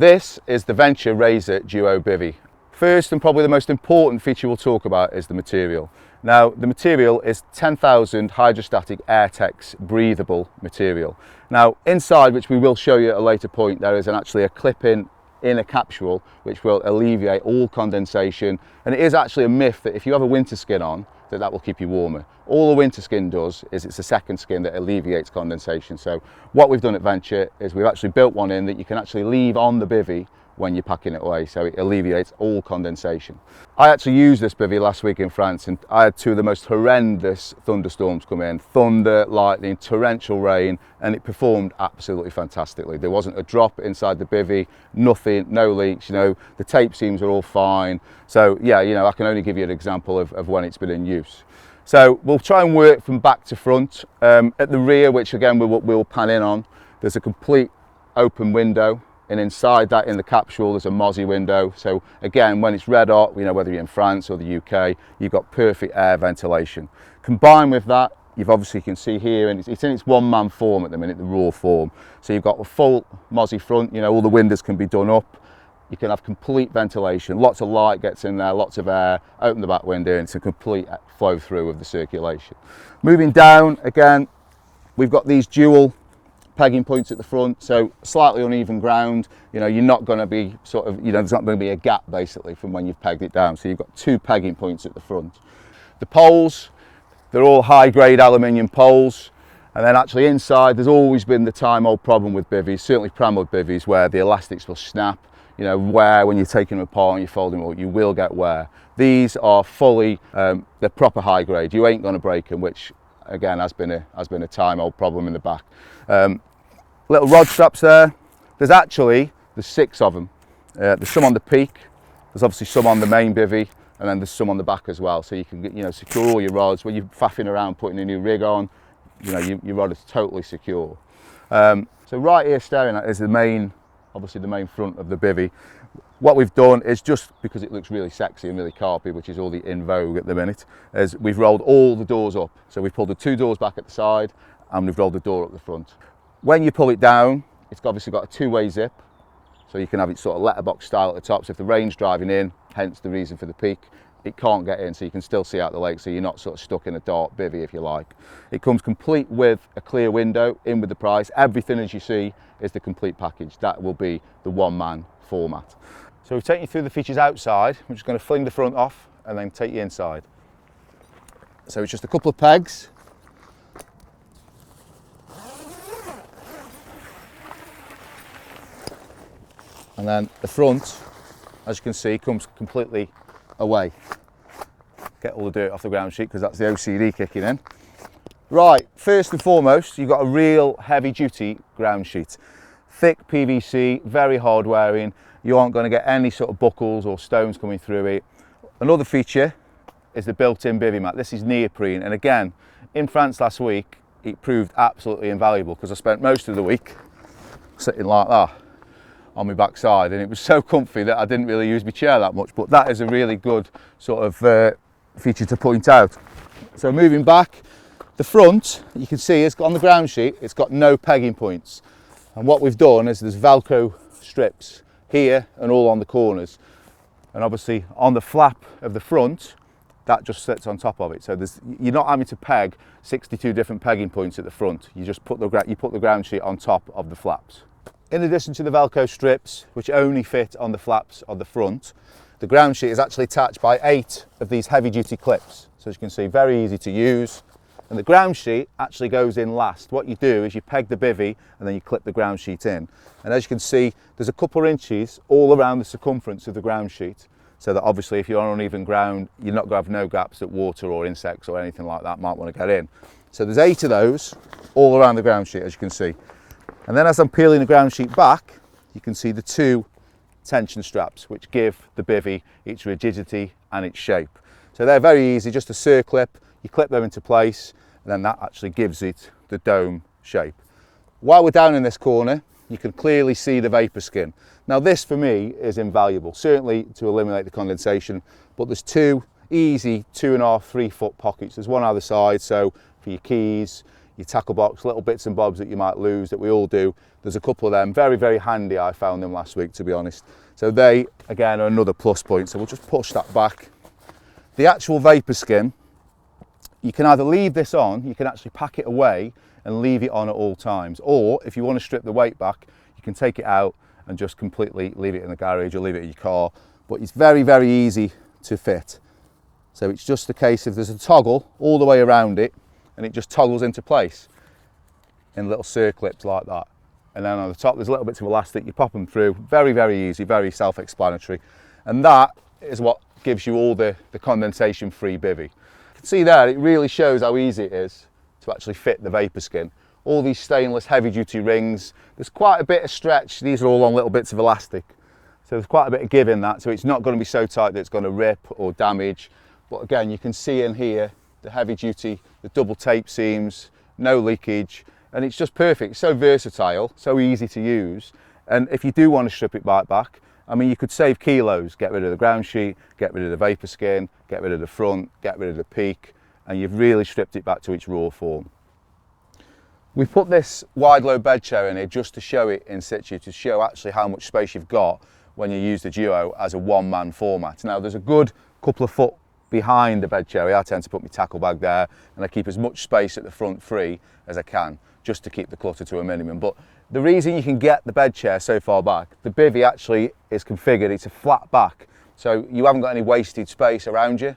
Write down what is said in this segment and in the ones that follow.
This is the Venture Razor Duo Bivvy. First and probably the most important feature we'll talk about is the material. Now the material is 10,000 hydrostatic Airtex breathable material. Now inside, which we will show you at a later point, there is actually a clip-in inner capsule which will alleviate all condensation, and it is actually a myth that if you have a winter skin on that will keep you warmer. All the winter skin does is it's a second skin that alleviates condensation. So what we've done at Venture is we've actually built one in that you can actually leave on the bivvy when you're packing it away, so it alleviates all condensation. I actually used this bivvy last week in France, and I had two of the most horrendous thunderstorms come in. Thunder, lightning, torrential rain, and it performed absolutely fantastically. There wasn't a drop inside the bivvy, nothing, no leaks, the tape seams are all fine. So yeah, I can only give you an example of when it's been in use. So we'll try and work from back to front. At the rear, which again we'll pan in on, there's a complete open window. And inside that, in the capsule, there's a mozzie window. So again, when it's red hot, whether you're in France or the UK, you've got perfect air ventilation. Combined with that, you've obviously, you can see here, and it's in its one-man form at the minute, the raw form. So you've got a full mozzie front, all the windows can be done up. You can have complete ventilation, lots of light gets in there, lots of air, open the back window, and it's a complete flow through of the circulation. Moving down, again, we've got these dual pegging points at the front, so slightly uneven ground. You're not going to be there's not going to be a gap basically from when you've pegged it down. So you've got two pegging points at the front. The poles, they're all high-grade aluminium poles, and then actually inside there's always been the time-old problem with bivvies, certainly pram-old bivvies, where the elastics will snap. Wear when you're taking them apart and you're folding them up, you will get wear. These are fully, they're proper high-grade. You ain't going to break them, which again has been a time-old problem in the back. Little rod straps there. There's 6 of them. There's some on the peak, there's obviously some on the main bivvy, and then there's some on the back as well. So you can secure all your rods when you're faffing around putting a new rig on. Your rod is totally secure. So right here staring at is the main front of the bivvy. What we've done is, just because it looks really sexy and really carpy, which is all the in vogue at the minute, is we've rolled all the doors up. So we've pulled the 2 doors back at the side and we've rolled the door up the front. When you pull it down, it's obviously got a 2-way zip, so you can have it sort of letterbox style at the top. So if the rain's driving in, hence the reason for the peak, it can't get in, so you can still see out the lake, so you're not sort of stuck in a dark bivvy if you like. It comes complete with a clear window in with the price. Everything as you see is the complete package. That will be the one-man format. So we've taken you through the features outside. I'm just going to fling the front off and then take you inside. So it's just a couple of pegs. And then the front, as you can see, comes completely away. Get all the dirt off the ground sheet because that's the OCD kicking in. Right, first and foremost, you've got a real heavy duty ground sheet. Thick PVC, very hard wearing. You aren't going to get any sort of buckles or stones coming through it. Another feature is the built-in bivvy mat. This is neoprene, and again, in France last week, it proved absolutely invaluable because I spent most of the week sitting like that on my backside, and it was so comfy that I didn't really use my chair that much, but that is a really good sort of feature to point out. So moving back, the front, you can see it's got, on the ground sheet, it's got no pegging points. And what we've done is there's Velcro strips here and all on the corners. And obviously on the flap of the front, that just sits on top of it. So you're not having to peg 62 different pegging points at the front. You just put the ground sheet on top of the flaps. In addition to the Velcro strips, which only fit on the flaps of the front, the ground sheet is actually attached by 8 of these heavy duty clips. So as you can see, very easy to use. And the ground sheet actually goes in last. What you do is you peg the bivvy and then you clip the ground sheet in. And as you can see, there's a couple of inches all around the circumference of the ground sheet. So that obviously if you're on uneven ground, you're not going to have no gaps that water or insects or anything like that might want to get in. So there's 8 of those all around the ground sheet, as you can see. And then as I'm peeling the ground sheet back, you can see the 2 tension straps, which give the bivvy its rigidity and its shape. So they're very easy, just a circlip, you clip them into place, and then that actually gives it the dome shape. While we're down in this corner, you can clearly see the vapor skin. Now this for me is invaluable, certainly to eliminate the condensation, but there's 2 easy 2.5–3 foot pockets. There's one either side, so for your keys, your tackle box, little bits and bobs that you might lose, that we all do. There's a couple of them, very, very handy. I found them last week, to be honest. So they, again, are another plus point. So we'll just push that back. The actual vapor skin, you can either leave this on, you can actually pack it away and leave it on at all times. Or if you want to strip the weight back, you can take it out and just completely leave it in the garage or leave it in your car. But it's very, very easy to fit. So it's just a case of there's a toggle all the way around it, and it just toggles into place in little circlips like that. And then on the top there's little bits of elastic, you pop them through. Very, very easy, very self-explanatory. And that is what gives you all the condensation-free bivvy. You can see there, it really shows how easy it is to actually fit the vapor skin. All these stainless heavy-duty rings, there's quite a bit of stretch. These are all on little bits of elastic. So there's quite a bit of give in that, so it's not going to be so tight that it's going to rip or damage. But again, you can see in here the heavy-duty, the double tape seams, no leakage, and it's just perfect. It's so versatile, so easy to use. And if you do want to strip it right back, I mean, you could save kilos, get rid of the ground sheet, get rid of the vapor skin, get rid of the front, get rid of the peak, and you've really stripped it back to its raw form. We put this wide load bed chair in here just to show it in situ, to show actually how much space you've got when you use the Duo as a one-man format. Now there's a good couple of foot behind the bed chair. I tend to put my tackle bag there, and I keep as much space at the front free as I can, just to keep the clutter to a minimum. But the reason you can get the bed chair so far back, the bivvy actually is configured, it's a flat back, so you haven't got any wasted space around you.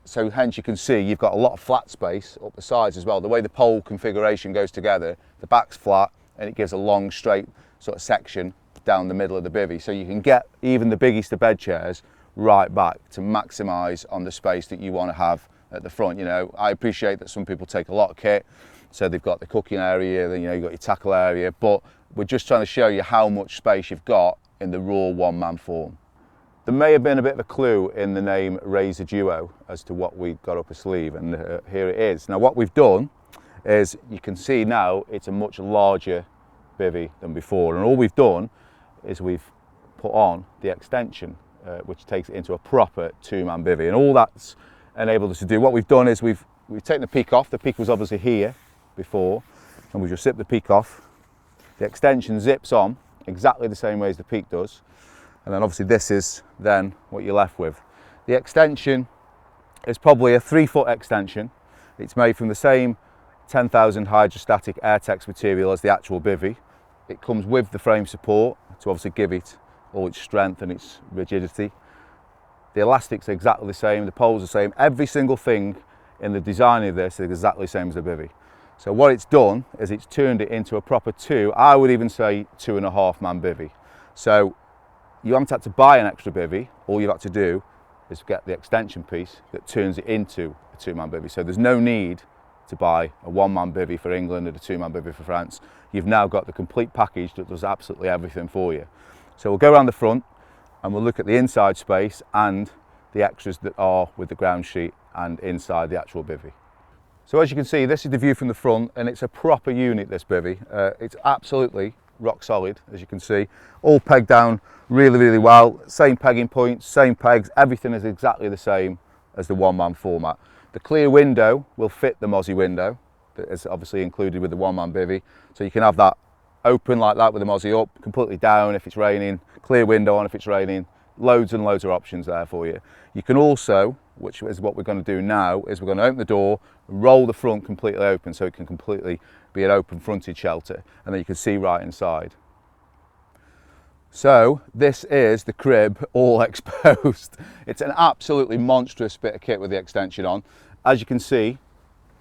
So hence you can see you've got a lot of flat space up the sides as well. The way the pole configuration goes together, the back's flat and it gives a long straight sort of section down the middle of the bivvy. So you can get even the biggest of bed chairs right back to maximise on the space that you want to have at the front. You know, I appreciate that some people take a lot of kit, so they've got the cooking area, then, you know, you've got your tackle area, but we're just trying to show you how much space you've got in the raw one-man form. There may have been a bit of a clue in the name Razor Duo as to what we got up a sleeve, and here it is. Now what we've done is, you can see now it's a much larger bivvy than before, and all we've done is we've put on the extension which takes it into a proper two-man bivvy, and all that's enabled us to do. What we've done is we've taken the peak off. The peak was obviously here before, and we just zip the peak off. The extension zips on exactly the same way as the peak does. And then obviously this is then what you're left with. The extension is probably a 3-foot extension. It's made from the same 10,000 hydrostatic Airtex material as the actual bivvy. It comes with the frame support to obviously give it all its strength and its rigidity. The elastics are exactly the same, the poles are the same. Every single thing in the design of this is exactly the same as the bivvy. So what it's done is it's turned it into a proper I would even say 2.5-man bivvy. So you haven't had to buy an extra bivvy. All you've had to do is get the extension piece that turns it into a 2-man bivvy. So there's no need to buy a 1-man bivvy for England and a 2-man bivvy for France. You've now got the complete package that does absolutely everything for you. So we'll go around the front and we'll look at the inside space and the extras that are with the ground sheet and inside the actual bivvy. So as you can see, this is the view from the front, and it's a proper unit, this bivvy. It's absolutely rock solid, as you can see, all pegged down really, really well. Same pegging points, same pegs, everything is exactly the same as the one-man format. The clear window will fit the Mozzie window that is obviously included with the one-man bivvy, so you can have that open like that with the Mozzie up, completely down if it's raining, clear window on if it's raining. Loads and loads of options there for you. You can also, which is what we're going to do now, is we're going to open the door, roll the front completely open so it can completely be an open fronted shelter, and then you can see right inside. So this is the crib all exposed. It's an absolutely monstrous bit of kit with the extension on. As you can see,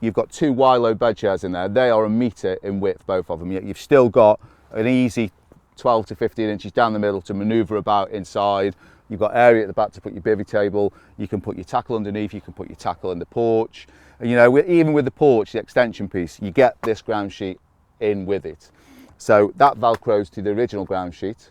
you've got 2 wide load bed chairs in there. They are 1 metre in width, both of them, yet you've still got an easy 12 to 15 inches down the middle to manoeuvre about inside. You've got area at the back to put your bivvy table. You can put your tackle underneath, you can put your tackle in the porch. And, you know, even with the porch, the extension piece, you get this ground sheet in with it. So that velcros to the original ground sheet.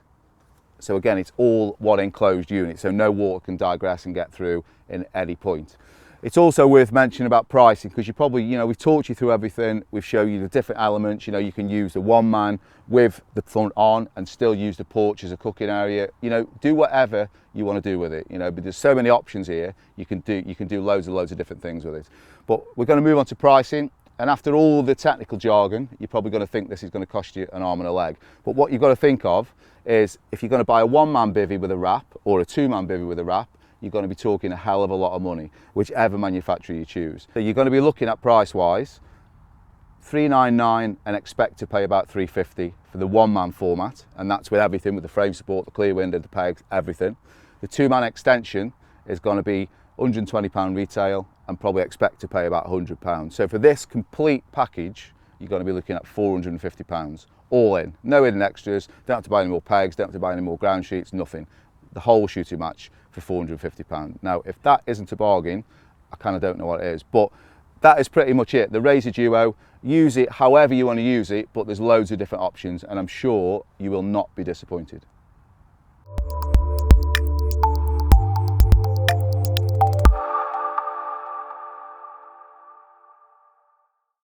So again, it's all one enclosed unit, so no water can digress and get through in any point. It's also worth mentioning about pricing, because you probably, you know, we've talked you through everything. We've shown you the different elements. You know, you can use the 1-man with the front on and still use the porch as a cooking area. You know, do whatever you want to do with it, you know, but there's so many options here. You can do loads and loads of different things with it. But we're going to move on to pricing. And after all the technical jargon, you're probably going to think this is going to cost you an arm and a leg. But what you've got to think of is if you're going to buy a one-man bivvy with a wrap or a two-man bivvy with a wrap, you're going to be talking a hell of a lot of money, whichever manufacturer you choose. So you're going to be looking at price-wise, $399 and expect to pay about $350 for the one-man format, and that's with everything, with the frame support, the clear window, the pegs, everything. The two-man extension is going to be £120 retail and probably expect to pay about £100. So for this complete package, you're going to be looking at £450 all in. No hidden extras, don't have to buy any more pegs, don't have to buy any more ground sheets, nothing. The whole shooting match for £450. Now, if that isn't a bargain, I kind of don't know what it is, but that is pretty much it. The Razor Duo, use it however you want to use it, but there's loads of different options and I'm sure you will not be disappointed.